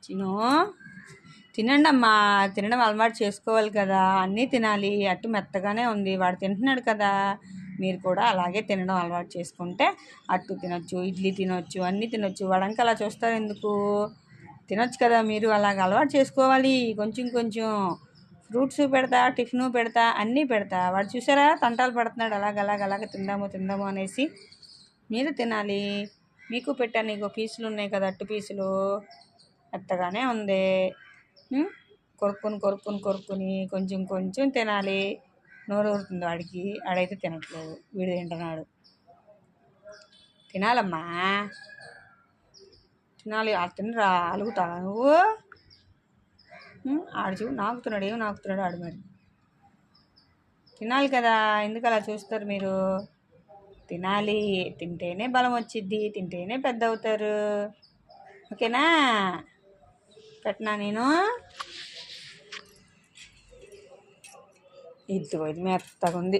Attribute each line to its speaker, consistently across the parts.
Speaker 1: చిను తినండి అమ్మా, తినడం అలవాటు చేసుకోవాలి కదా, అన్నీ తినాలి. అట్టు మెత్తగానే ఉంది, వాడు తింటున్నాడు కదా, మీరు కూడా అలాగే తినడం అలవాటు చేసుకుంటే అట్టు తినొచ్చు, ఇడ్లీ తినొచ్చు, అన్నీ తినొచ్చు. వాడంక అలా చూస్తారు ఎందుకు? తినొచ్చు కదా, మీరు అలాగ అలవాటు చేసుకోవాలి. కొంచెం కొంచెం ఫ్రూట్స్ పెడతా, టిఫిను పెడతా, అన్నీ పెడతా. వాడు చూసారా తంటాలు పడుతున్నాడు, అలాగ తిందాము తిందాము అనేసి. మీరు తినాలి. మీకు పెట్టాను, నీకు పీసులు ఉన్నాయి కదా, అట్టు పీసులు మెత్తగానే ఉంది. కొరుక్కుని కొంచెం కొంచెం తినాలి. నోరు ఊరుతుంది వాడికి, ఆడైతే తినట్లేదు, వీడు తింటున్నాడు. తినాలమ్మా, తినాలి. తినరా, అలుగుతావా నువ్వు? ఆడు చూడు నాకుతున్నాడు, ఏమి నాకుతున్నాడు ఆడు. మరి తినాలి కదా, ఎందుకు అలా చూస్తారు మీరు? తినాలి, తింటేనే బలం వచ్చిద్ది, తింటేనే పెద్ద అవుతారు. ఓకేనా? పెట్టనా నేను? ఇది మెత్తగా ఉంది.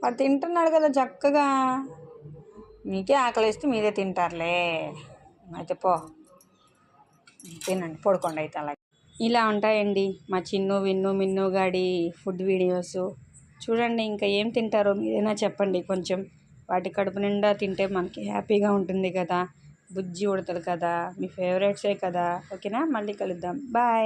Speaker 1: వాడు తింటున్నాడు కదా చక్కగా. మీకే ఆకలిస్తే మీరే తింటారులే. అయితే పో తినండి, పడుకోండి అయితే. అలాగే ఇలా ఉంటాయండి మా చిన్ను, విన్ను, మిన్ను గాడి ఫుడ్ వీడియోస్. చూడండి, ఇంకా ఏం తింటారో మీరైనా చెప్పండి. కొంచెం వాటి కడుపు నిండా తింటే మనకి హ్యాపీగా ఉంటుంది కదా, బుజ్జి ఉడతలు కదా, మీ ఫేవరెట్సే కదా. ఓకేనా? మళ్ళీ కలుద్దాం. బాయ్.